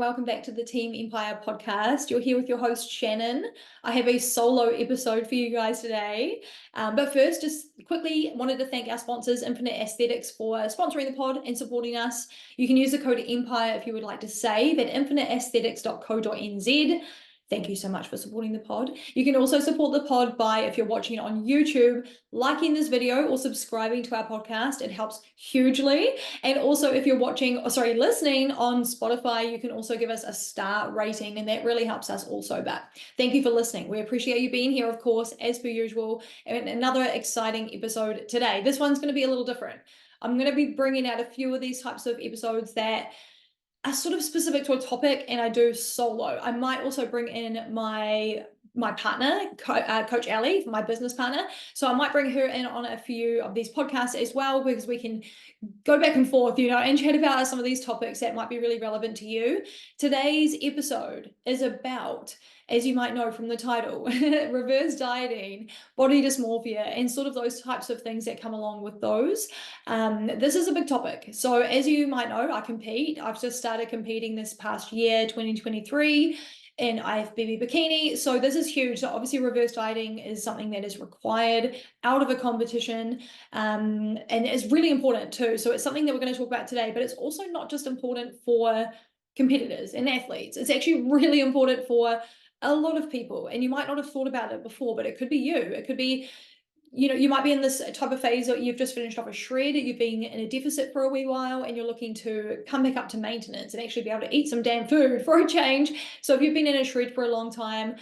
welcome back to the Team Empire podcast. You're here with your host, Shannon. I have a solo episode for you guys today. But first, just quickly wanted to thank our sponsors, Infinite Aesthetics, for sponsoring the pod and supporting us. You can use the code EMPIRE if you would like to save at infiniteaesthetics.co.nz. Thank you so much for supporting the pod. You can also support the pod by, if you're watching it on YouTube, liking this video or subscribing to our podcast. It helps hugely. And also if you're listening on Spotify, you can also give us a star rating, and that really helps us also back. Thank you for listening. We appreciate you being here, of course, as per usual, and another exciting episode today. This one's going to be a little different. I'm going to be bringing out a few of these types of episodes that are sort of specific to a topic, and I do solo. I might also bring in my partner, Coach Ali, my business partner. So I might bring her in on a few of these podcasts as well, because we can go back and forth, and chat about some of these topics that might be really relevant to you. Today's episode is about, as you might know from the title, reverse dieting, body dysmorphia, and sort of those types of things that come along with those. This is a big topic. So as you might know, I compete. I've just started competing this past year, 2023. In IFBB bikini. So this is huge. So obviously reverse dieting is something that is required out of a competition, and it's really important too. So it's something that we're going to talk about today, but it's also not just important for competitors and athletes. It's actually really important for a lot of people, and you might not have thought about it before, but it could be you. It could be, you might be in this type of phase that you've just finished off a shred, you've been in a deficit for a wee while, and you're looking to come back up to maintenance and actually be able to eat some damn food for a change. So if you've been in a shred for a long time,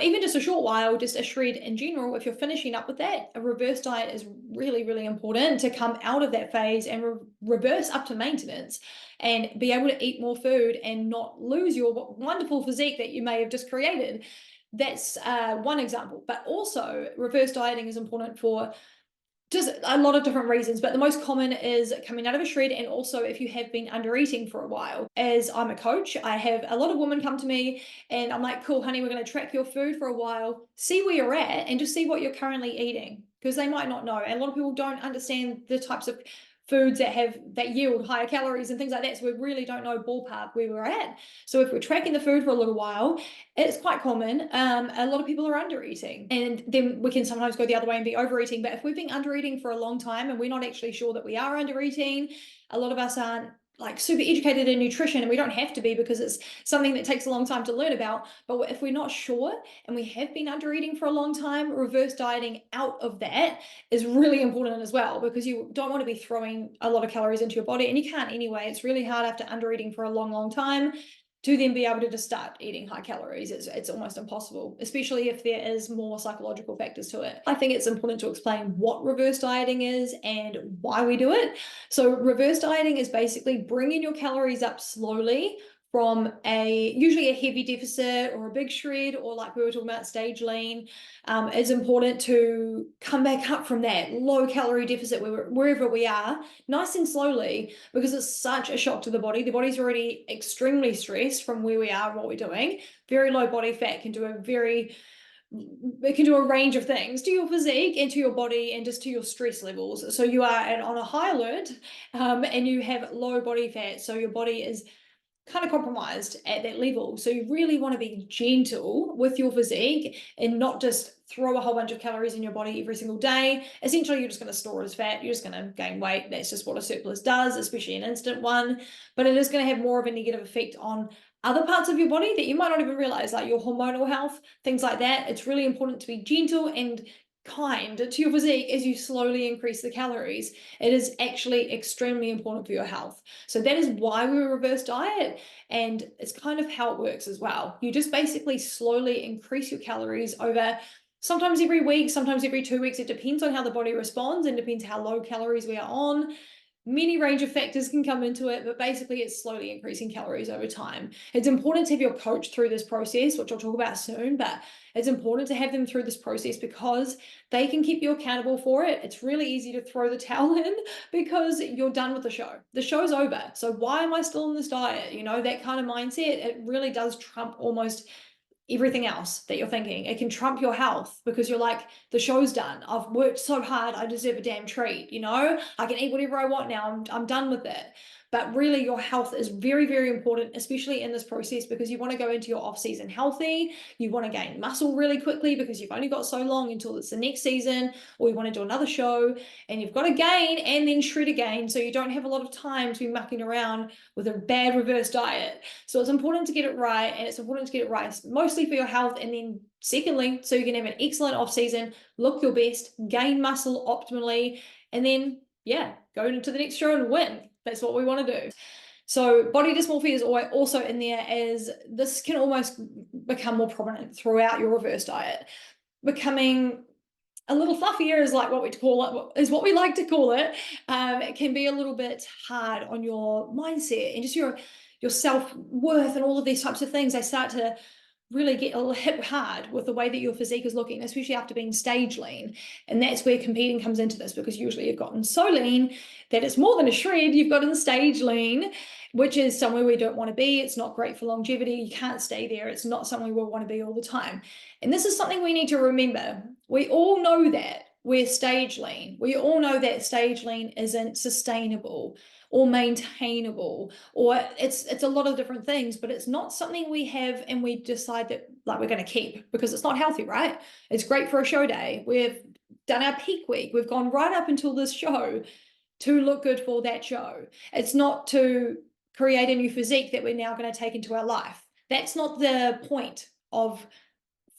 even just a short while, just a shred in general, if you're finishing up with that, a reverse diet is really, really important to come out of that phase and reverse up to maintenance and be able to eat more food and not lose your wonderful physique that you may have just created. That's one example, but also reverse dieting is important for just a lot of different reasons, but the most common is coming out of a shred, and also if you have been under eating for a while. As I'm a coach, I have a lot of women come to me and I'm like, cool, honey, we're going to track your food for a while, see where you're at, and just see what you're currently eating, because they might not know. And a lot of people don't understand the types of foods that yield higher calories and things like that. So we really don't know ballpark where we're at. So if we're tracking the food for a little while, it's quite common. A lot of people are under eating, and then we can sometimes go the other way and be overeating. But if we've been under eating for a long time and we're not actually sure that we are under eating, a lot of us aren't like super educated in nutrition, and we don't have to be, because it's something that takes a long time to learn about. But if we're not sure and we have been under eating for a long time, reverse dieting out of that is really important as well, because you don't want to be throwing a lot of calories into your body, and you can't anyway. It's really hard after under eating for a long time to then be able to just start eating high calories. It's almost impossible, especially if there is more psychological factors to it. I think it's important to explain what reverse dieting is and why we do it. So reverse dieting is basically bringing your calories up slowly from usually a heavy deficit or a big shred, or like we were talking about, stage lean. It's important to come back up from that low calorie deficit wherever we are, nice and slowly, because it's such a shock to the body. The body's already extremely stressed from where we are and what we're doing. Very low body fat can do it can do a range of things to your physique and to your body and just to your stress levels. So you are on a high alert, and you have low body fat, so your body is kind of compromised at that level. So you really want to be gentle with your physique and not just throw a whole bunch of calories in your body every single day. Essentially, you're just going to store it as fat. You're just going to gain weight. That's just what a surplus does, especially an instant one. But it is going to have more of a negative effect on other parts of your body that you might not even realize, like your hormonal health, things like that. It's really important to be gentle and kind to your physique as you slowly increase the calories. It is actually extremely important for your health. So that is why we reverse diet, and it's kind of how it works as well. You just basically slowly increase your calories over, sometimes every week, sometimes every 2 weeks. It depends on how the body responds and depends how low calories we are on. Many range of factors can come into it, but basically it's slowly increasing calories over time. It's important to have your coach through this process, which I'll talk about soon, but it's important to have them through this process because they can keep you accountable for it. It's really easy to throw the towel in because you're done with the show. The show's over. So why am I still in this diet? That kind of mindset, it really does trump almost everything else that you're thinking. It can trump your health because you're like, the show's done. I've worked so hard. I deserve a damn treat. I can eat whatever I want now. I'm done with it. But really your health is very, very important, especially in this process, because you want to go into your off season healthy. You want to gain muscle really quickly because you've only got so long until it's the next season, or you want to do another show, and you've got to gain and then shred again. So you don't have a lot of time to be mucking around with a bad reverse diet. So it's important to get it right, and it's important to get it right mostly for your health, and then secondly, so you can have an excellent off season, look your best, gain muscle optimally, and then go into the next show and win. That's what we want to do. So body dysmorphia is also in there, as this can almost become more prominent throughout your reverse diet. Becoming a little fluffier is like what we like to call it. It can be a little bit hard on your mindset and just your self-worth and all of these types of things. They start to really get hit hard with the way that your physique is looking, especially after being stage lean. And that's where competing comes into this, because usually you've gotten so lean that it's more than a shred. You've gotten stage lean, which is somewhere we don't want to be. It's not great for longevity. You can't stay there. It's not somewhere we want to be all the time. And this is something we need to remember. We all know that we're stage lean. We all know that stage lean isn't sustainable or maintainable, or it's a lot of different things, but it's not something we have and we decide that like we're going to keep, because it's not healthy, right? It's great for a show day. We've done our peak week. We've gone right up until this show to look good for that show. It's not to create a new physique that we're now going to take into our life. That's not the point of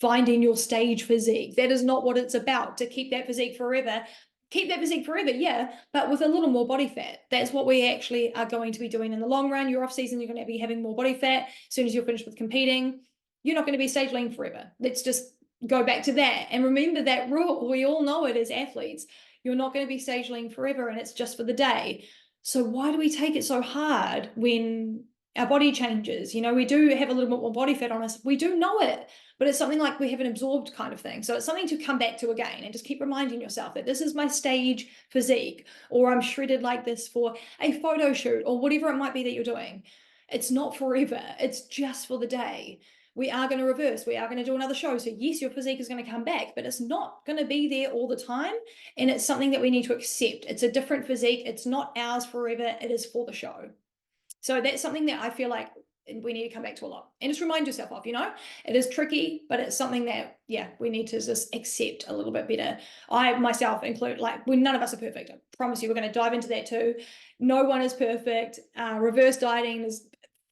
finding your stage physique. That is not what it's about, to keep that physique forever. Keep that physique forever, yeah, but with a little more body fat. That's what we actually are going to be doing in the long run. Your off season, you're going to be having more body fat. As soon as you're finished with competing, you're not going to be stage lean forever. Let's just go back to that and remember that rule. We all know it as athletes. You're not going to be stage lean forever, and it's just for the day. So why do we take it so hard when our body changes? You know, we do have a little bit more body fat on us. We do know it, but it's something like we have an absorbed kind of thing. So it's something to come back to again, and just keep reminding yourself that this is my stage physique, or I'm shredded like this for a photo shoot, or whatever it might be that you're doing. It's not forever. It's just for the day. We are going to reverse. We are going to do another show. So yes, your physique is going to come back, but it's not going to be there all the time. And it's something that we need to accept. It's a different physique. It's not ours forever. It is for the show. So that's something that I feel like we need to come back to a lot, and just remind yourself of, it is tricky, but it's something that, we need to just accept a little bit better. I myself include, none of us are perfect. I promise you, we're going to dive into that too. No one is perfect. Reverse dieting is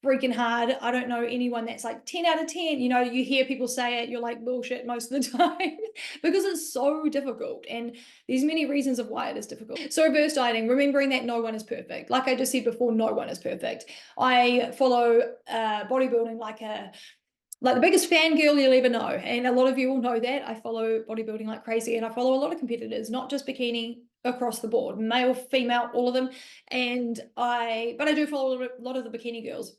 freaking hard. I don't know anyone that's like 10 out of 10. You hear people say it, you're like bullshit most of the time because it's so difficult, and there's many reasons of why it is difficult. So reverse dieting, remembering that no one is perfect. Like I just said before, no one is perfect. I follow bodybuilding like the biggest fangirl you'll ever know, and a lot of you will know that. I follow bodybuilding like crazy, and I follow a lot of competitors, not just bikini, across the board, male, female, all of them. But I do follow a lot of the bikini girls.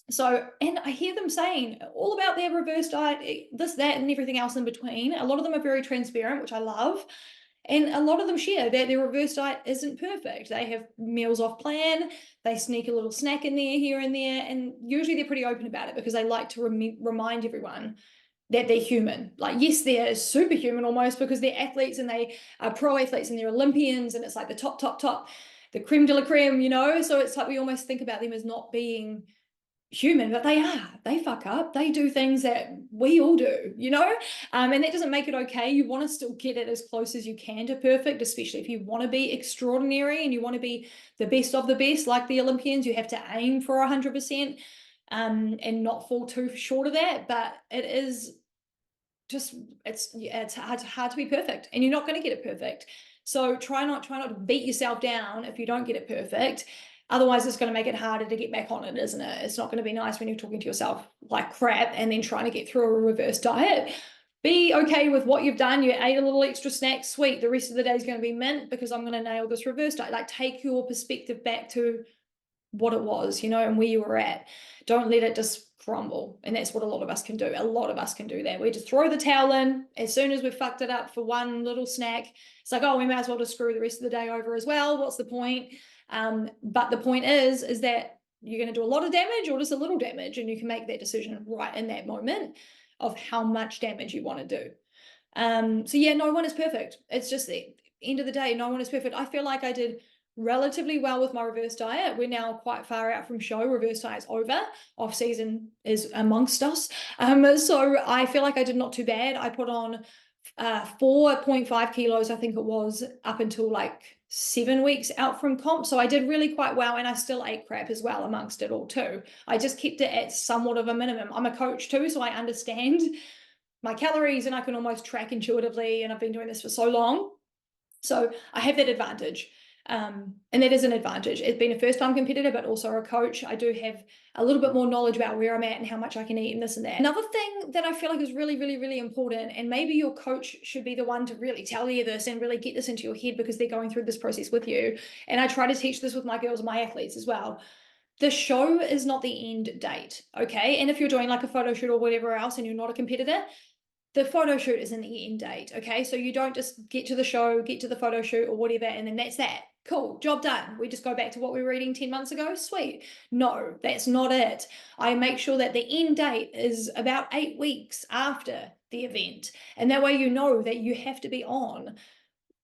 So, and I hear them saying all about their reverse diet, this, that, and everything else in between. A lot of them are very transparent, which I love. And a lot of them share that their reverse diet isn't perfect. They have meals off plan. They sneak a little snack in there, here and there. And usually they're pretty open about it, because they like to remind everyone that they're human. Like, yes, they're superhuman almost, because they're athletes and they are pro athletes and they're Olympians, and it's like the top, the creme de la creme, So it's like we almost think about them as not being human, but they fuck up. They do things that we all do, and that doesn't make it okay. You want to still get it as close as you can to perfect, especially if you want to be extraordinary and you want to be the best of the best, like the Olympians. You have to aim for 100%, and not fall too short of that. But it is just, it's hard to be perfect, and you're not going to get it perfect. So try not to beat yourself down if you don't get it perfect. Otherwise, it's going to make it harder to get back on it, isn't it? It's not going to be nice when you're talking to yourself like crap and then trying to get through a reverse diet. Be okay with what you've done. You ate a little extra snack, sweet. The rest of the day is going to be mint, because I'm going to nail this reverse diet. Like, take your perspective back to what it was, and where you were at. Don't let it just crumble. And that's what a lot of us can do. A lot of us can do that. We just throw the towel in as soon as we've fucked it up for one little snack. It's like, oh, we might as well just screw the rest of the day over as well. What's the point? But the point is that you're going to do a lot of damage or just a little damage, and you can make that decision right in that moment of how much damage you want to do. So yeah, no one is perfect. It's just the end of the day, no one is perfect. I feel like I did relatively well with my reverse diet. We're now quite far out from show. Reverse diet's over. Off season is amongst us. So I feel like I did not too bad. I put on 4.5 kilos, I think it was, up until like 7 weeks out from comp. So I did really quite well, and I still ate crap as well amongst it all too. I just kept it at somewhat of a minimum. I'm a coach too, so I understand my calories and I can almost track intuitively, and I've been doing this for so long. So I have that advantage. And that is an advantage. It's been a first-time competitor, but also a coach. I do have a little bit more knowledge about where I'm at and how much I can eat and this and that. Another thing that I feel like is really, really, really important, and maybe your coach should be the one to really tell you this and really get this into your head because they're going through this process with you. And I try to teach this with my girls, my athletes as well. The show is not the end date, okay? And if you're doing like a photo shoot or whatever else and you're not a competitor, the photo shoot isn't the end date, okay? So you don't just get to the show, get to the photo shoot or whatever, and then that's that. Cool, job done. We just go back to what we were eating 10 months ago. Sweet. No, that's not it. I make sure that the end date is about 8 weeks after the event. And that way you know that you have to be on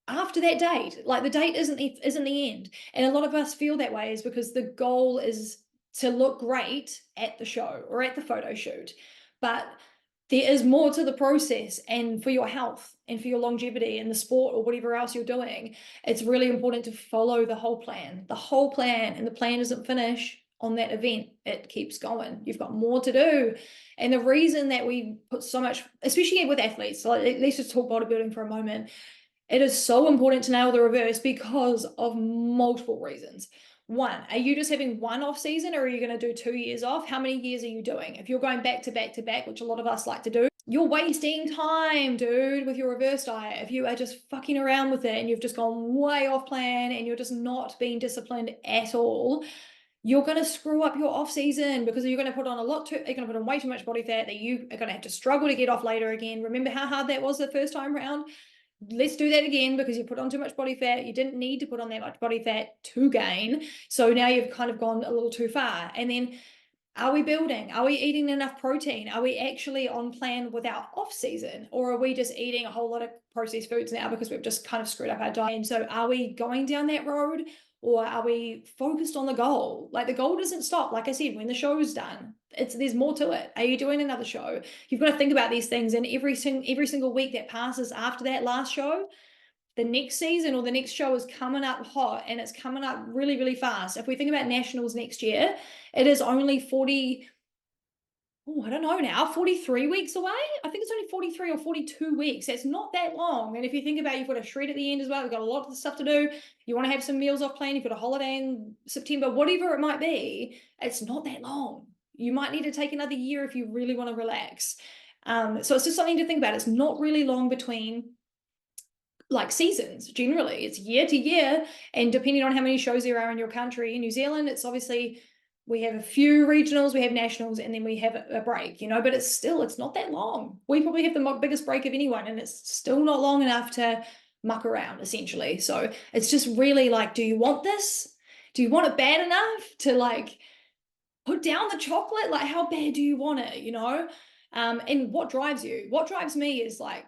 after that date. Like the date isn't the end. And a lot of us feel that way is because the goal is to look great at the show or at the photo shoot. But there is more to the process, and for your health and for your longevity in the sport or whatever else you're doing, it's really important to follow the whole plan. The whole plan, and the plan doesn't finish on that event. It keeps going. You've got more to do. And the reason that we put so much, especially with athletes, so let's just talk bodybuilding for a moment. It is so important to nail the reverse because of multiple reasons. One, are you just having one off season, or are you going to do 2 years off? How many years are you doing? If you're going back to back to back, which a lot of us like to do, you're wasting time, dude, with your reverse diet. If you are just fucking around with it and you've just gone way off plan and you're just not being disciplined at all, you're going to screw up your off season because you're going to put on you're going to put on way too much body fat that you are going to have to struggle to get off later again. Remember how hard that was the first time around? Let's do that again because you put on too much body fat. You didn't need to put on that much body fat to gain. So now you've kind of gone a little too far. And then, are we building? Are we eating enough protein? Are we actually on plan with our off season? Or are we just eating a whole lot of processed foods now because we've just kind of screwed up our diet? And so are we going down that road, or are we focused on the goal? Like the goal doesn't stop. Like I said, when the show is done, there's more to it. Are you doing another show? You've got to think about these things, and every single week that passes after that last show, the next season or the next show is coming up hot, and it's coming up really, really fast. If we think about nationals next year, it is only 43 weeks away. I think it's only 43 or 42 weeks. It's not that long. And if you think about it, you've got a shred at the end as well. We've got a lot of stuff to do. You want to have some meals off plan. You've got a holiday in September, whatever it might be. It's not that long. You might need to take another year if you really want to relax. So it's just something to think about. It's not really long between like seasons. Generally it's year to year, and depending on how many shows there are in your country. In New Zealand, it's obviously, we have a few regionals, we have nationals, and then we have a break, but it's not that long. We probably have the biggest break of anyone, and it's still not long enough to muck around essentially. So it's just really like, do you want this? Do you want it bad enough to like put down the chocolate? Like how bad do you want it? And what drives you? What drives me is like,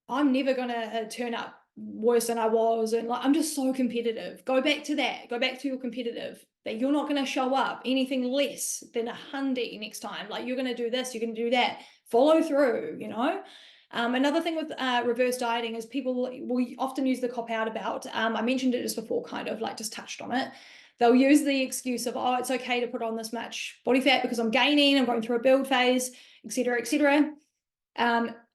I'm never gonna turn up worse than I was, and like I'm just so competitive. Go back to that. Go back to your competitive. That you're not gonna show up anything less than 100 next time. Like you're gonna do this, you're gonna do that. Follow through. Another thing with reverse dieting is people will often use the cop out about. I mentioned it just before, kind of like just touched on it. They'll use the excuse of, oh, it's okay to put on this much body fat because I'm gaining, I'm going through a build phase, etc., etc.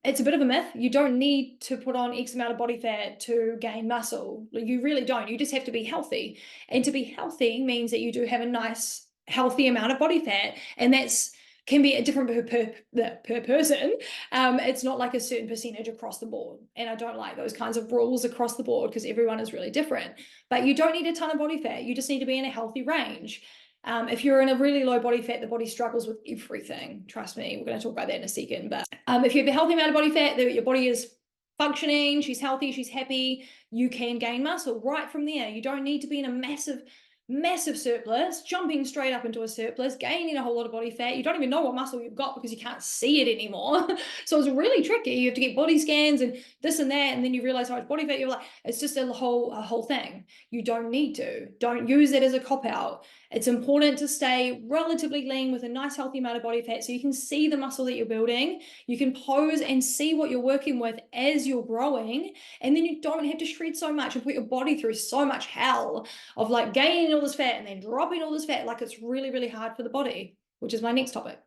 It's a bit of a myth. You don't need to put on X amount of body fat to gain muscle. You really don't. You just have to be healthy. And to be healthy means that you do have a nice, healthy amount of body fat. And that's can be a different per person. It's not like a certain percentage across the board. And I don't like those kinds of rules across the board because everyone is really different. But you don't need a ton of body fat. You just need to be in a healthy range. If you're in a really low body fat, the body struggles with everything. Trust me, we're going to talk about that in a second. But if you have a healthy amount of body fat, your body is functioning, she's healthy, she's happy, you can gain muscle right from there. You don't need to be in a massive massive surplus, jumping straight up into a surplus, gaining a whole lot of body fat. You don't even know what muscle you've got because you can't see it anymore. So it's really tricky. You have to get body scans and this and that, and then you realize how much body fat you're like. It's just a whole thing. You don't need to. Don't use it as a cop-out. It's important to stay relatively lean with a nice healthy amount of body fat so you can see the muscle that you're building. You can pose and see what you're working with as you're growing, and then you don't have to shred so much and put your body through so much hell of like gaining all this fat and then dropping all this fat. Like, it's really, really hard for the body, which is my next topic,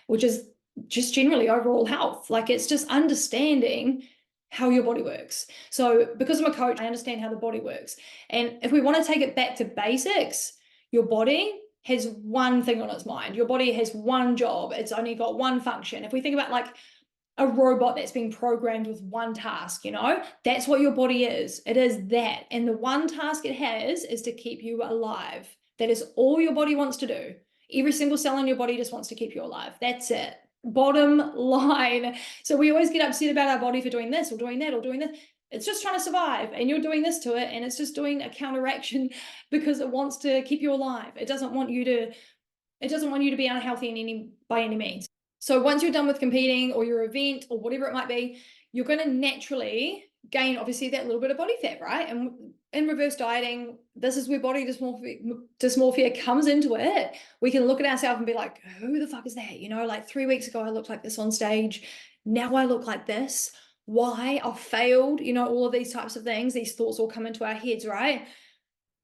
which is just generally overall health. Like, it's just understanding how your body works. So because I'm a coach, I understand how the body works. And if we want to take it back to basics, your body has one thing on its mind. Your body has one job. It's only got one function. If we think about like a robot that's been programmed with one task, that's what your body is. It is that. And the one task it has is to keep you alive. That is all your body wants to do. Every single cell in your body just wants to keep you alive. That's it. Bottom line. So we always get upset about our body for doing this or doing that or doing this. It's just trying to survive, and you're doing this to it, and it's just doing a counteraction because it wants to keep you alive. It doesn't want you to be unhealthy by any means. So once you're done with competing or your event or whatever it might be, you're going to naturally gain, obviously, that little bit of body fat, right? And in reverse dieting, this is where body dysmorphia comes into it. We can look at ourselves and be like, who the fuck is that? Like 3 weeks ago, I looked like this on stage. Now I look like this. Why? I've failed. All of these types of things, these thoughts all come into our heads, right?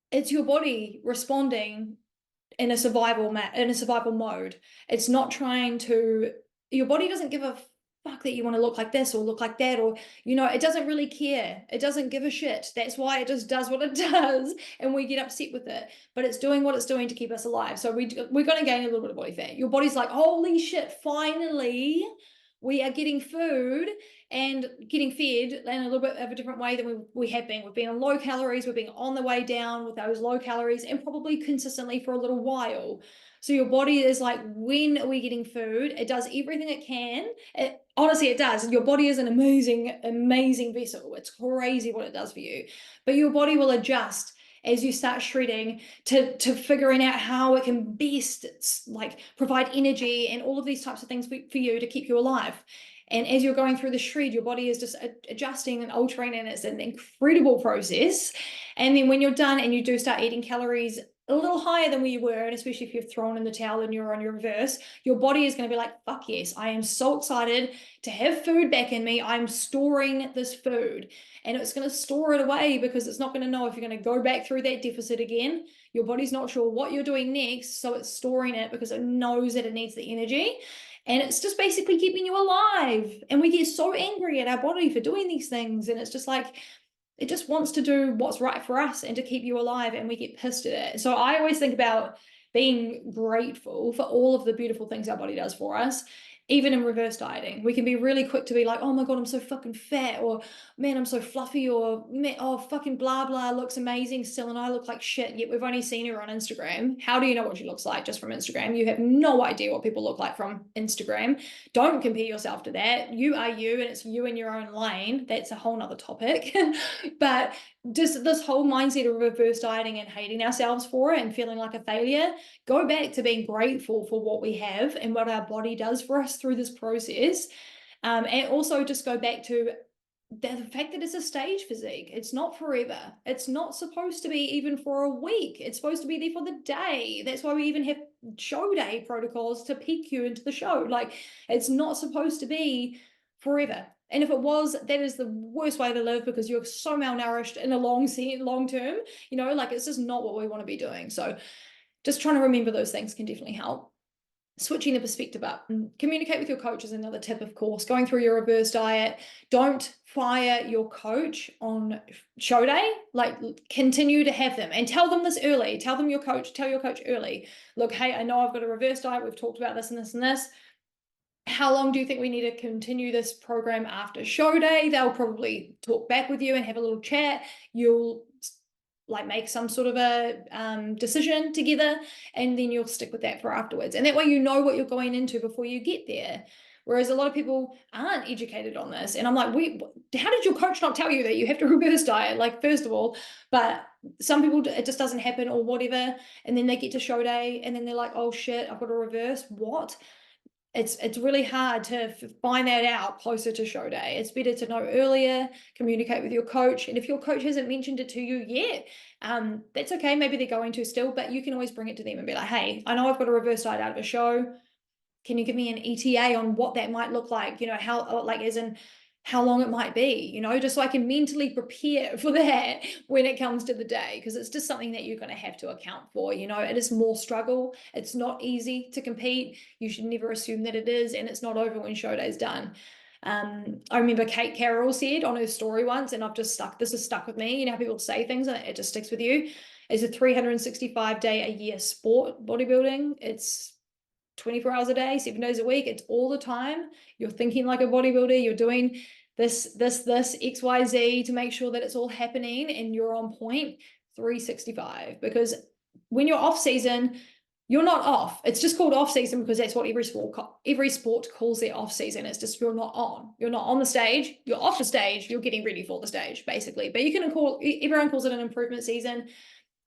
It's your body responding in a survival mode. It's not your body doesn't give a fuck that you want to look like this or look like that, or it doesn't really care. It doesn't give a shit. That's why it just does what it does, and we get upset with it. But it's doing what it's doing to keep us alive. So we're going to gain a little bit of body fat. Your body's like, holy shit, finally we are getting food and getting fed in a little bit of a different way than we have been. We've been on low calories. We've been on the way down with those low calories and probably consistently for a little while. So your body is like, when are we getting food? It does everything it can. Honestly, it does. Your body is an amazing, amazing vessel. It's crazy what it does for you. But your body will adjust as you start shredding to figuring out how it can best like provide energy and all of these types of things for you to keep you alive. And as you're going through the shred, your body is just adjusting and altering, and it's an incredible process. And then when you're done and you do start eating calories a little higher than where you were, and especially if you've thrown in the towel and you're on your reverse, your body is going to be like, fuck yes, I am so excited to have food back in me. I'm storing this food, and it's going to store it away because it's not going to know if you're going to go back through that deficit again. Your body's not sure what you're doing next, so it's storing it because it knows that it needs the energy. And it's just basically keeping you alive. And we get so angry at our body for doing these things. And it's just like, it just wants to do what's right for us and to keep you alive. And we get pissed at it. So I always think about being grateful for all of the beautiful things our body does for us. Even in reverse dieting, we can be really quick to be like, oh my God, I'm so fucking fat, or man, I'm so fluffy, or oh, fucking blah, blah, looks amazing still, and I look like shit, yet we've only seen her on Instagram. How do you know what she looks like just from Instagram? You have no idea what people look like from Instagram. Don't compare yourself to that. You are you, and it's you in your own lane. That's a whole nother topic. But just this whole mindset of reverse dieting and hating ourselves for it and feeling like a failure, go back to being grateful for what we have and what our body does for us through this process. And also just go back to the fact that it's a stage physique. It's not forever. It's not supposed to be even for a week. It's supposed to be there for the day. That's why we even have show day protocols to peak you into the show. Like, it's not supposed to be forever. And if it was, that is the worst way to live, because you're so malnourished in a long term, like, it's just not what we want to be doing. So just trying to remember those things can definitely help. Switching the perspective up. Communicate with your coach is another tip, of course. Going through your reverse diet. Don't fire your coach on show day. Like, continue to have them and tell them this early. Tell your coach early. Look, hey, I know I've got a reverse diet. We've talked about this and this and this. How long do you think we need to continue this program after show day? They'll probably talk back with you and have a little chat. You'll like make some sort of a decision together, and then you'll stick with that for afterwards. And that way you know what you're going into before you get there. Whereas a lot of people aren't educated on this. And I'm like, how did your coach not tell you that you have to reverse diet? Like, first of all, but some people, it just doesn't happen or whatever. And then they get to show day and then they're like, oh shit, I've got to reverse. What? It's really hard to find that out closer to show day. It's better to know earlier, communicate with your coach. And if your coach hasn't mentioned it to you yet, that's okay. Maybe they're going to still, but you can always bring it to them and be like, hey, I know I've got a reverse diet out of a show. Can you give me an ETA on what that might look like? You know, how, like, as in how long it might be, you know, just so I can mentally prepare for that when it comes to the day, because it's just something that you're going to have to account for. You know, it is more struggle. It's not easy to compete. You should never assume that it is, and it's not over when show day's done. I remember Kate Carroll said on her story once, and this has stuck with me. You know how people say things and it just sticks with you. It's a 365-day a year sport, bodybuilding. It's 24 hours a day, 7 days a week. It's all the time. You're thinking like a bodybuilder. You're doing this, XYZ to make sure that it's all happening and you're on point 365. Because when you're off season, you're not off. It's just called off season because that's what every sport calls their off season. It's just you're not on the stage. You're off the stage. You're getting ready for the stage, basically. But you can everyone calls it an improvement season.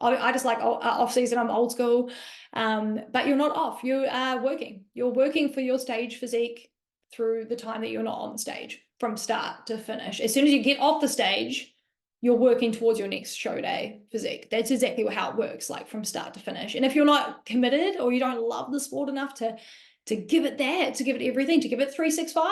I just like off season. I'm old school. But you're not off. You are working. You're working for your stage physique through the time that you're not on the stage, from start to finish. As soon as you get off the stage, you're working towards your next show day physique. That's exactly how it works, like from start to finish. And if you're not committed or you don't love the sport enough to give it that, to give it everything, to give it 365,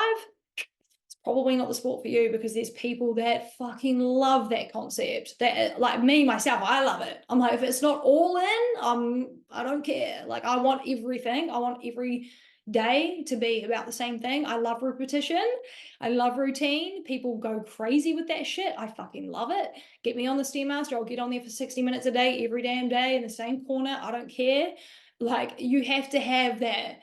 probably not the sport for you, because there's people that fucking love that concept. That, like me, myself, I love it. I'm like, if it's not all in, I don't care. Like, I want everything. I want every day to be about the same thing. I love repetition. I love routine. People go crazy with that shit. I fucking love it. Get me on the Stairmaster. I'll get on there for 60 minutes a day, every damn day in the same corner. I don't care. Like, you have to have that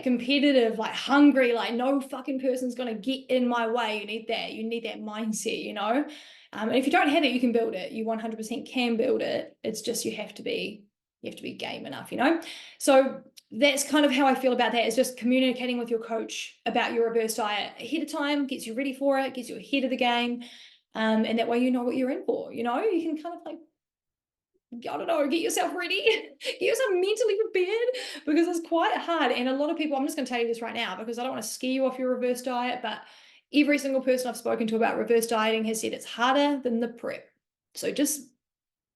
competitive, like hungry, like no fucking person's going to get in my way. You need that mindset, you know? And if you don't have it, you can build it. You 100% can build it. It's just, you have to be game enough, you know? So that's kind of how I feel about that. It's just communicating with your coach about your reverse diet ahead of time, gets you ready for it, gets you ahead of the game. And that way you know what you're in for, you know? You can kind of like, I don't know, get yourself ready, get yourself mentally prepared, because it's quite hard. And a lot of people, I'm just going to tell you this right now because I don't want to scare you off your reverse diet, but every single person I've spoken to about reverse dieting has said it's harder than the prep. So just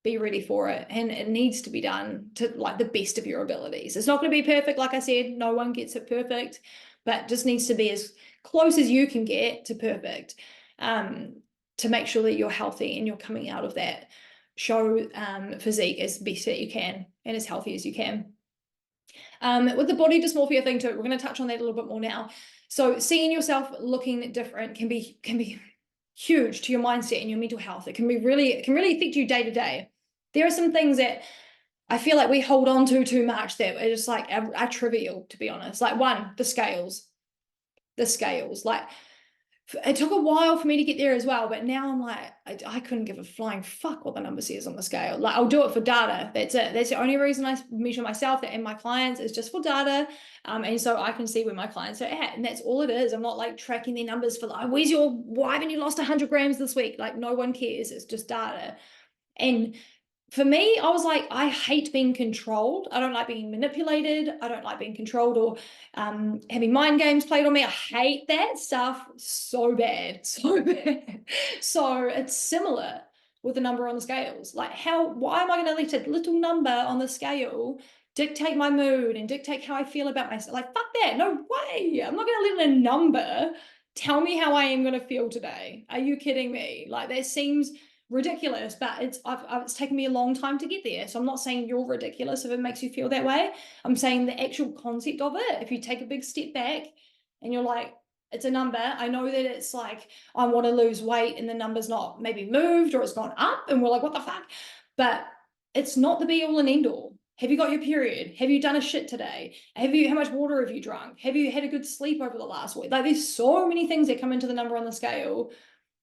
be ready for it. And it needs to be done to like the best of your abilities. It's not going to be perfect. Like I said, no one gets it perfect, but just needs to be as close as you can get to perfect, to make sure that you're healthy and you're coming out of that show physique as best that you can and as healthy as you can. With the body dysmorphia thing too, we're going to touch on that a little bit more now. So seeing yourself looking different can be huge to your mindset and your mental health. It can really affect you day to day. There are some things that I feel like we hold on to too much that are just like are trivial, to be honest. Like one, the scales. Like, it took a while for me to get there as well, but now I'm like, I couldn't give a flying fuck what the number says on the scale. Like, I'll do it for data. That's it. That's the only reason I measure myself and my clients, is just for data. And so I can see where my clients are at, and that's all it is. I'm not like tracking their numbers for like, why haven't you lost 100 grams this week? Like, no one cares. It's just data. And for me, I was like, I hate being controlled. I don't like being manipulated. I don't like being controlled or having mind games played on me. I hate that stuff so bad, so bad. So it's similar with the number on the scales. Like, why am I going to let a little number on the scale dictate my mood and dictate how I feel about myself? Like, fuck that. No way. I'm not going to let a number tell me how I am going to feel today. Are you kidding me? Like, that seems ridiculous, but it's taken me a long time to get there. So I'm not saying you're ridiculous if it makes you feel that way. I'm saying the actual concept of it, if you take a big step back and you're like, it's a number. I know that it's like, I want to lose weight and the number's not maybe moved or it's gone up and we're like, what the fuck? But it's not the be all and end all. Have you got your period? Have you done a shit today? How much water have you drunk? Have you had a good sleep over the last week? Like, there's so many things that come into the number on the scale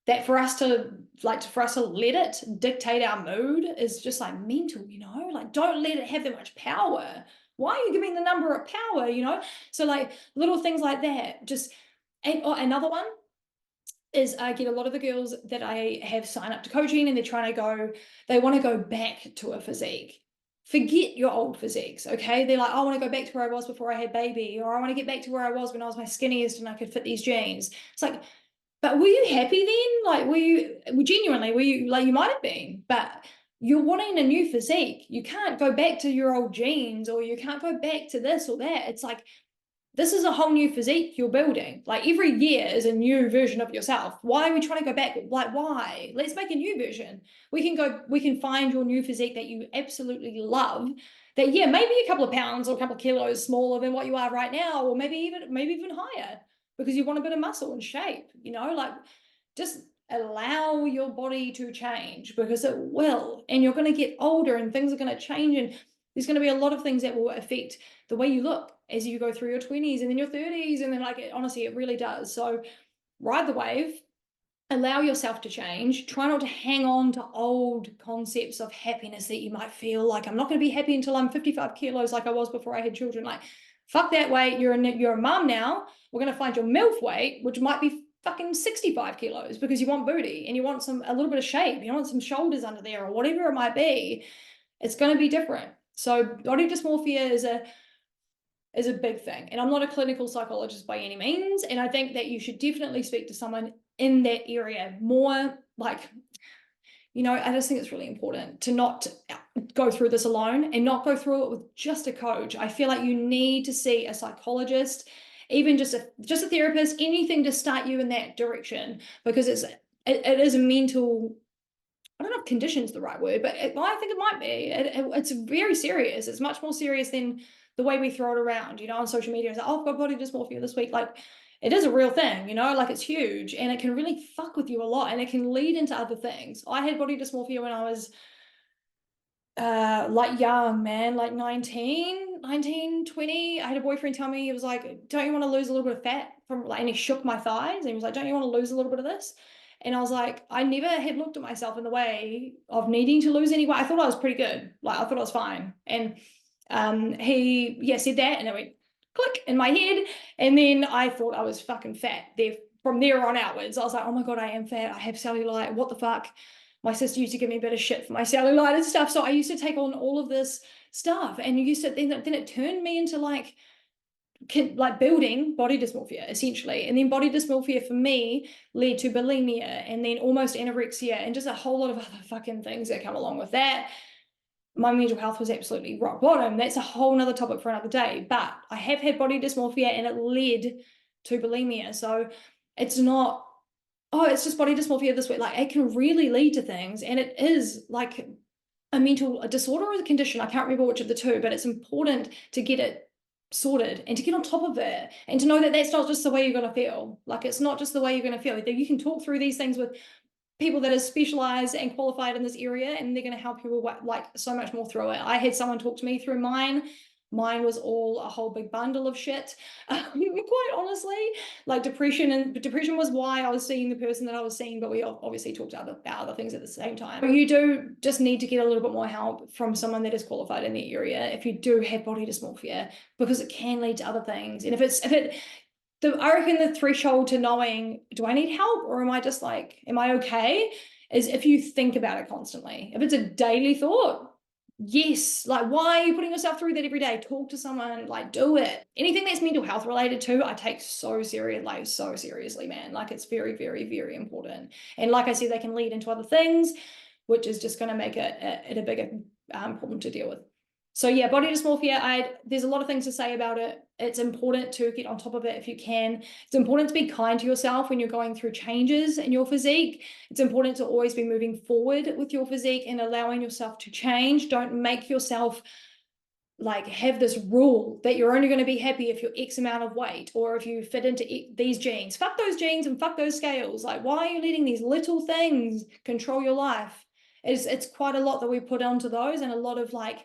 that for us to let it dictate our mood is just like mental, you know? Like, don't let it have that much power why are you giving the number of power, you know? So like little things like that. Just, and another one is I get a lot of the girls that I have sign up to coaching and they want to go back to a physique. Forget your old physiques, okay? They're like, I want to go back to where I was before I had baby, or I want to get back to where I was when I was my skinniest and I could fit these jeans. It's like, but were you happy then? Like, were you like, you might have been, but you're wanting a new physique. You can't go back to your old jeans, or you can't go back to this or that. It's like, this is a whole new physique you're building. Like every year is a new version of yourself. Why are we trying to go back? Like, why? Let's make a new version. We can find your new physique that you absolutely love. That, yeah, maybe a couple of pounds or a couple of kilos smaller than what you are right now, or maybe even higher, because you want a bit of muscle and shape, you know, like just allow your body to change, because it will, and you're going to get older and things are going to change, and there's going to be a lot of things that will affect the way you look as you go through your 20s and then your 30s, and then like honestly, it really does. So ride the wave, allow yourself to change. Try not to hang on to old concepts of happiness that you might feel like, I'm not going to be happy until I'm 55 kilos like I was before I had children. Like, fuck that weight. You're a mom now. We're going to find your MILF weight, which might be fucking 65 kilos, because you want booty and you want a little bit of shape. You want some shoulders under there or whatever it might be. It's going to be different. So body dysmorphia is a big thing. And I'm not a clinical psychologist by any means. And I think that you should definitely speak to someone in that area more. Like, you know, I just think it's really important to not go through this alone and not go through it with just a coach. I feel like you need to see a psychologist, even just a therapist, anything to start you in that direction, because it is a mental, I don't know if condition is the right word, but I think it might be. It's very serious. It's much more serious than the way we throw it around, you know, on social media. It's like, oh, I've got body dysmorphia this week. Like, it is a real thing, you know, like it's huge, and it can really fuck with you a lot, and it can lead into other things. I had body dysmorphia when I was like young, man, like 19, 20. I had a boyfriend tell me, he was like, don't you want to lose a little bit of fat from, like, and he shook my thighs and he was like, don't you want to lose a little bit of this? And I was like, I never had looked at myself in the way of needing to lose any weight. I thought I was pretty good. Like, I thought I was fine. And he, yeah, said that, and it went click in my head. And then I thought I was fucking fat there. From there on outwards, I was like, oh my God, I am fat. I have cellulite. What the fuck? My sister used to give me a bit of shit for my cellulite and stuff. So I used to take on all of this stuff, and then it turned me into like building body dysmorphia essentially. And then body dysmorphia for me led to bulimia, and then almost anorexia, and just a whole lot of other fucking things that come along with that. My mental health was absolutely rock bottom. That's a whole nother topic for another day. But I have had body dysmorphia, and it led to bulimia. So it's not, oh, it's just body dysmorphia this way. Like, it can really lead to things, and it is like a mental disorder or a condition. I can't remember which of the two, but it's important to get it sorted and to get on top of it, and to know that that's not just the way you're going to feel. Like, it's not just the way you're going to feel. You can talk through these things with people that are specialized and qualified in this area, and they're going to help you like so much more through it. I had someone talk to me through mine. Mine was all a whole big bundle of shit. Quite honestly, like depression was why I was seeing the person that I was seeing, but we obviously talked about other things at the same time. You do just need to get a little bit more help from someone that is qualified in the area if you do have body dysmorphia, because it can lead to other things. And I reckon the threshold to knowing, do I need help, or am I just like, am I okay, is if you think about it constantly. If it's a daily thought, yes. Like, why are you putting yourself through that every day? Talk to someone, like, do it. Anything that's mental health related too, I take so seriously, man. Like, it's very, very, very important. And like I said, they can lead into other things, which is just going to make it a bigger problem to deal with. So yeah, body dysmorphia, there's a lot of things to say about it. It's important to get on top of it if you can. It's important to be kind to yourself when you're going through changes in your physique. It's important to always be moving forward with your physique and allowing yourself to change. Don't make yourself like have this rule that you're only going to be happy if you're X amount of weight, or if you fit into these jeans. Fuck those jeans and fuck those scales. Like, why are you letting these little things control your life? It's quite a lot that we put onto those, and a lot of like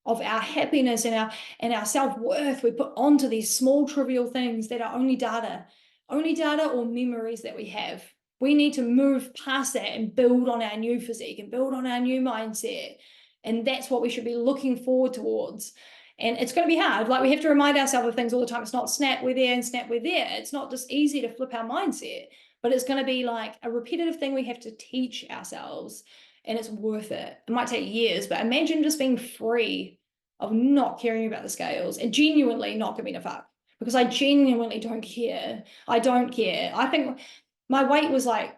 of our happiness and our self-worth we put onto these small trivial things that are only data or memories that we have. We need to move past that and build on our new physique and build on our new mindset, and that's what we should be looking forward towards. And it's going to be hard. Like, we have to remind ourselves of things all the time. It's not snap, we're there, and snap, we're there. It's not just easy to flip our mindset, but it's going to be like a repetitive thing we have to teach ourselves, and it's worth it. It might take years, but imagine just being free of not caring about the scales and genuinely not giving a fuck, because I genuinely don't care. I don't care. I think my weight was like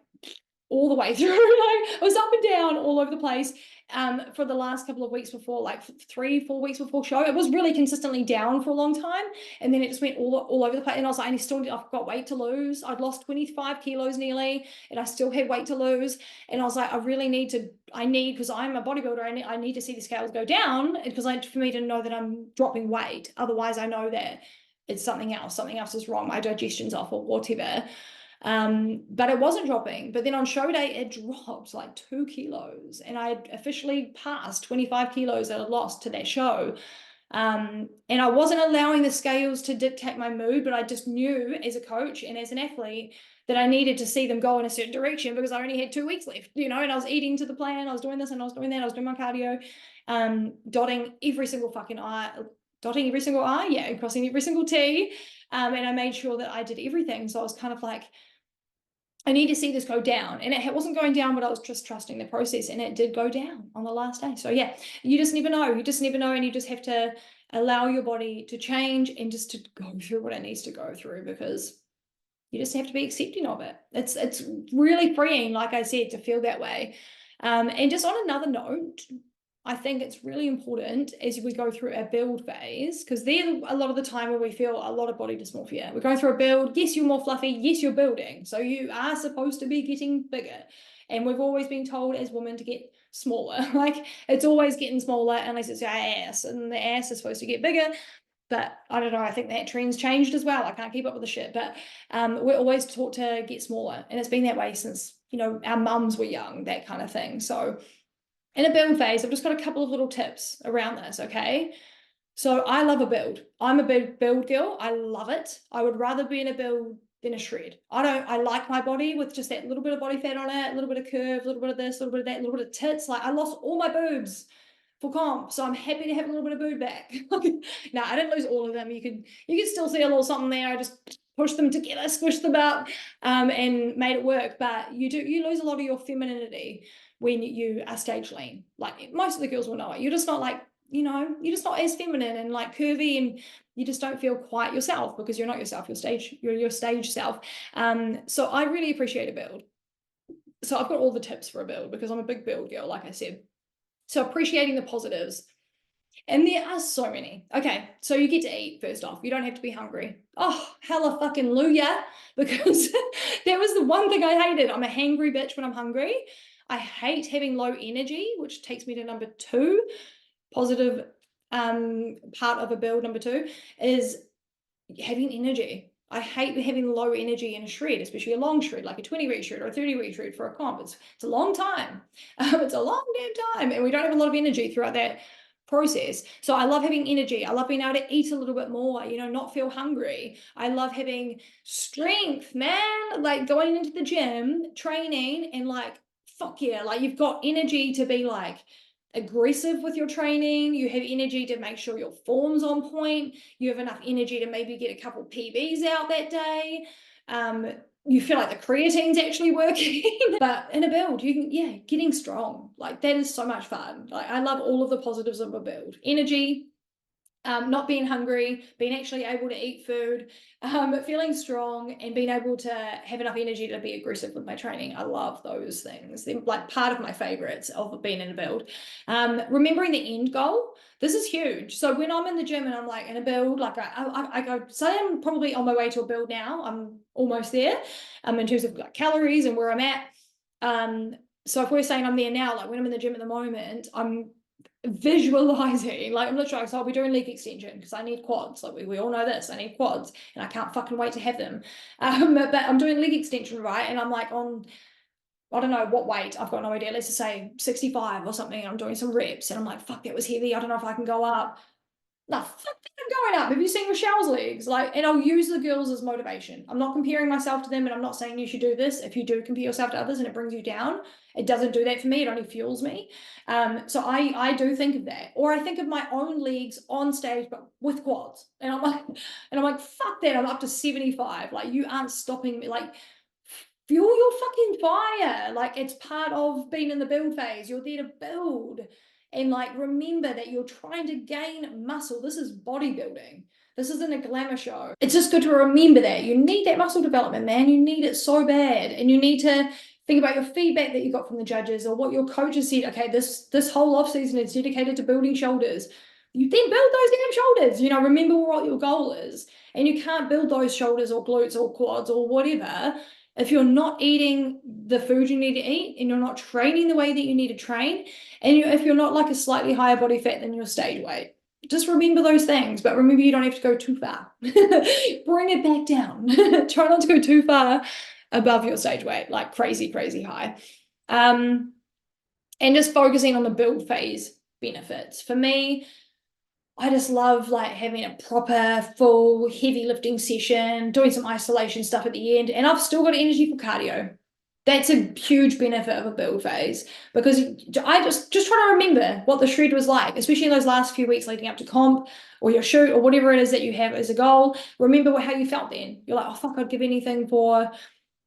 all the way through. Like, I was up and down all over the place for the last couple of weeks before, like 3-4 weeks before show. It was really consistently down for a long time, and then it just went all over the place. And I was like, I've got weight to lose. I'd lost 25 kilos nearly, and I still had weight to lose. And I was like, I really need, because I'm a bodybuilder, I need to see the scales go down, because for me to know that I'm dropping weight. Otherwise, I know that it's something else is wrong, my digestion's off or whatever. But it wasn't dropping. But then on show day, it dropped like 2 kilos, and I officially passed 25 kilos that I lost to that show. And I wasn't allowing the scales to dictate my mood, but I just knew as a coach and as an athlete that I needed to see them go in a certain direction, because I only had 2 weeks left, and I was eating to the plan. I was doing this and I was doing that. I was doing my cardio, dotting every single I, yeah, crossing every single T. And I made sure that I did everything. So I was kind of like, I need to see this go down. And it wasn't going down, but I was just trusting the process, and it did go down on the last day. So yeah, you just never know. And you just have to allow your body to change and just to go through what it needs to go through, because you just have to be accepting of it. It's really freeing, like I said, to feel that way. And just on another note, I think it's really important as we go through our build phase, because they're a lot of the time where we feel a lot of body dysmorphia. We're going through a build. Yes, you're more fluffy. Yes, you're building. So you are supposed to be getting bigger. And we've always been told as women to get smaller. Like, it's always getting smaller unless it's our ass, and the ass is supposed to get bigger. But I don't know, I think that trend's changed as well. I can't keep up with the shit. But we're always taught to get smaller. And it's been that way since, our mums were young, that kind of thing. So in a build phase, I've just got a couple of little tips around this, okay? So I love a build. I'm a big build girl. I love it. I would rather be in a build than a shred. I like my body with just that little bit of body fat on it, a little bit of curve, a little bit of this, a little bit of that, a little bit of tits. Like, I lost all my boobs for comp, so I'm happy to have a little bit of boob back. No, I didn't lose all of them. You could still see a little something there. I just pushed them together, squished them out, and made it work. But you lose a lot of your femininity when you are stage lean. Like, most of the girls will know it. You're just not like, you're just not as feminine and like curvy, and you just don't feel quite yourself, because you're not yourself. You're your stage self. So I really appreciate a build. So I've got all the tips for a build, because I'm a big build girl, like I said. So appreciating the positives. And there are so many. Okay, so you get to eat first off. You don't have to be hungry. Oh, hella fucking lujah, because that was the one thing I hated. I'm a hangry bitch when I'm hungry. I hate having low energy, which takes me to number 2. Positive part of a build, number 2, is having energy. I hate having low energy in a shred, especially a long shred, like a 20-week shred or a 30-week shred for a comp. It's a long time. It's a long damn time, and we don't have a lot of energy throughout that process. So I love having energy. I love being able to eat a little bit more, not feel hungry. I love having strength, man, like going into the gym, training, and like, fuck yeah, like you've got energy to be like aggressive with your training. You have energy to make sure your form's on point. You have enough energy to maybe get a couple PBs out that day. You feel like the creatine's actually working. But in a build, getting strong, like that is so much fun. Like, I love all of the positives of a build. Energy, not being hungry, being actually able to eat food, feeling strong, and being able to have enough energy to be aggressive with my training. I love those things. They're like part of my favorites of being in a build. Remembering the end goal. This is huge. So when I'm in the gym and I'm like in a build, like I go, say I'm probably on my way to a build now. I'm almost there in terms of like calories and where I'm at. So if we're saying I'm there now, like when I'm in the gym at the moment, I'm visualizing, like I'm literally, so I'll be doing leg extension because I need quads. Like we all know this, I need quads, and I can't fucking wait to have them. But I'm doing leg extension, right? And I'm like on, I don't know what weight, I've got no idea, let's just say 65 or something. I'm doing some reps and I'm like, fuck, that was heavy, I don't know if I can go up. No, fuck that, I'm going up. Have you seen Rochelle's legs? Like, and I'll use the girls as motivation. I'm not comparing myself to them, and I'm not saying you should do this. If you do compare yourself to others and it brings you down, it doesn't do that for me. It only fuels me. So I do think of that. Or I think of my own legs on stage, but with quads. And I'm like, fuck that. I'm up to 75. Like, you aren't stopping me. Like, fuel your fucking fire. Like, it's part of being in the build phase. You're there to build. And like, remember that you're trying to gain muscle. This is bodybuilding. This isn't a glamour show. It's just good to remember that you need that muscle development, man. You need it so bad. And you need to think about your feedback that you got from the judges or what your coaches said. Okay, this whole off season is dedicated to building shoulders. You then build those damn shoulders. You know, remember what your goal is. And you can't build those shoulders or glutes or quads or whatever if you're not eating the food you need to eat and you're not training the way that you need to train, and if you're not like a slightly higher body fat than your stage weight. Just remember those things, but remember you don't have to go too far. Bring it back down. Try not to go too far above your stage weight, like crazy, crazy high. And just focusing on the build phase benefits. For me, I just love like having a proper full heavy lifting session, doing some isolation stuff at the end, and I've still got energy for cardio. That's a huge benefit of a build phase, because I just try to remember what the shred was like, especially in those last few weeks leading up to comp or your shoot or whatever it is that you have as a goal. Remember how you felt then. You're like, oh fuck, I'd give anything for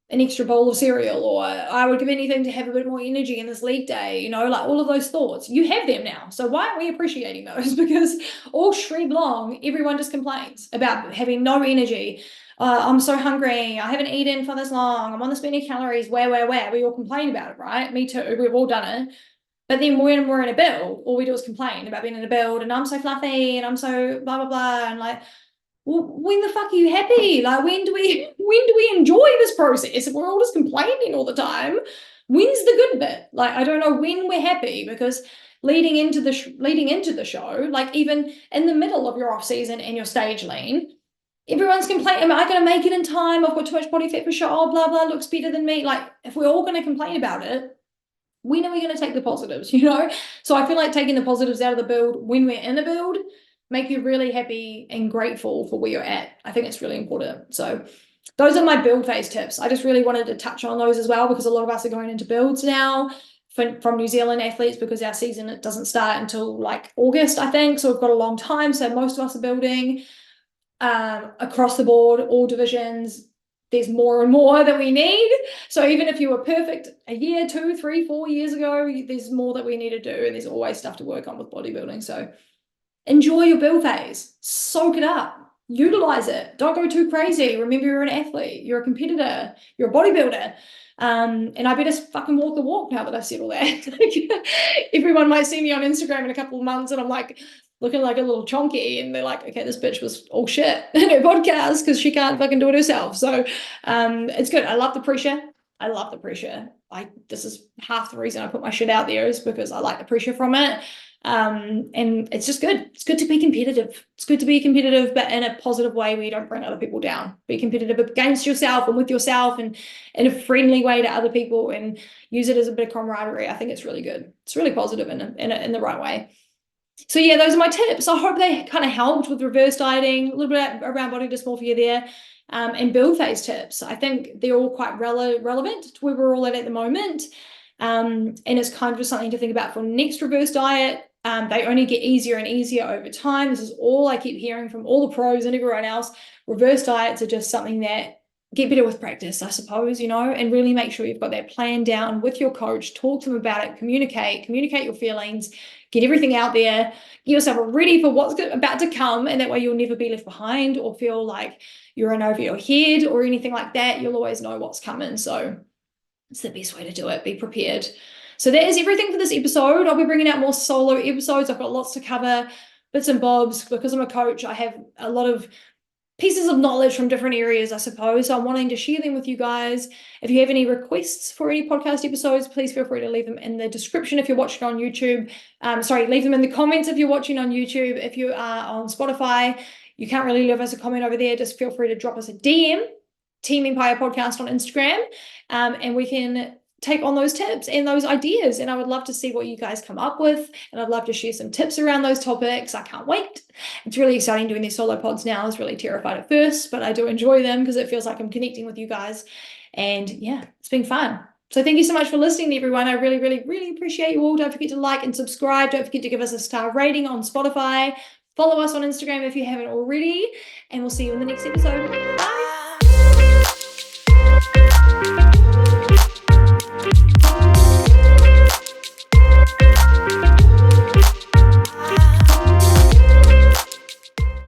an extra bowl of cereal, or I would give anything to have a bit more energy in this league day, you know, like all of those thoughts. You have them now. So why aren't we appreciating those? Because all shred long, everyone just complains about having no energy. I'm so hungry. I haven't eaten for this long. I'm on this many calories. Where? We all complain about it, right? Me too. We've all done it. But then when we're in a build, all we do is complain about being in a build, and I'm so fluffy and I'm so blah, blah, blah. And like, well, when the fuck are you happy? Like, when do we enjoy this process? If we're all just complaining all the time, when's the good bit? Like, I don't know when we're happy, because leading into the show, like even in the middle of your off season and your stage lean, everyone's complaining, am I going to make it in time? I've got too much body fat for sure. Oh, blah, blah, looks better than me. Like, if we're all going to complain about it, when are we going to take the positives, you know? So I feel like taking the positives out of the build when we're in a build make you really happy and grateful for where you're at. I think it's really important. So those are my build phase tips. I just really wanted to touch on those as well, because a lot of us are going into builds now from New Zealand athletes, because our season, it doesn't start until like August, I think. So we've got a long time. So most of us are building across the board, all divisions. There's more and more that we need. So even if you were perfect a year, 2, 3, 4 years ago, there's more that we need to do, and there's always stuff to work on with bodybuilding. So enjoy your build phase, soak it up, utilize it. Don't go too crazy. Remember, you're an athlete, you're a competitor, you're a bodybuilder. And I better fucking walk the walk now that I've said all that. Everyone might see me on Instagram in a couple of months and I'm like looking like a little chonky, and they're like, okay, this bitch was all shit in her podcast because she can't fucking do it herself. So it's good. I love the pressure. This is half the reason I put my shit out there, is because I like the pressure from it. And it's just good. It's good to be competitive. It's good to be competitive, but in a positive way where you don't bring other people down. Be competitive against yourself and with yourself, and in a friendly way to other people, and use it as a bit of camaraderie. I think it's really good. It's really positive in the right way. So yeah, those are my tips. I hope they kind of helped with reverse dieting, a little bit around body dysmorphia there, and build phase tips. I think they're all quite relevant to where we're all at the moment. And it's kind of just something to think about for next reverse diet. They only get easier and easier over time. This is all I keep hearing from all the pros and everyone else. Reverse diets are just something that get better with practice, I suppose, you know, and really make sure you've got that plan down with your coach. Talk to them about it, communicate your feelings, get everything out there, get yourself ready for what's about to come, and that way you'll never be left behind or feel like you're in over your head or anything like that. You'll always know what's coming. So it's the best way to do it. Be prepared. So that is everything for this episode. I'll be bringing out more solo episodes. I've got lots to cover, bits and bobs. Because I'm a coach, I have a lot of pieces of knowledge from different areas, I suppose. So I'm wanting to share them with you guys. If you have any requests for any podcast episodes, please feel free to leave them in the description if you're watching on YouTube. Leave them in the comments if you're watching on YouTube. If you are on Spotify, you can't really leave us a comment over there. Just feel free to drop us a DM, Team Empire Podcast on Instagram, and we can take on those tips and those ideas, and I would love to see what you guys come up with, and I'd love to share some tips around those topics. I can't wait. It's really exciting doing these solo pods now. I was really terrified at first, but I do enjoy them because it feels like I'm connecting with you guys, and yeah, it's been fun. So thank you so much for listening, everyone. I really, really, really appreciate you all. Don't forget to like and subscribe. Don't forget to give us a star rating on Spotify. Follow us on Instagram if you haven't already, and we'll see you in the next episode.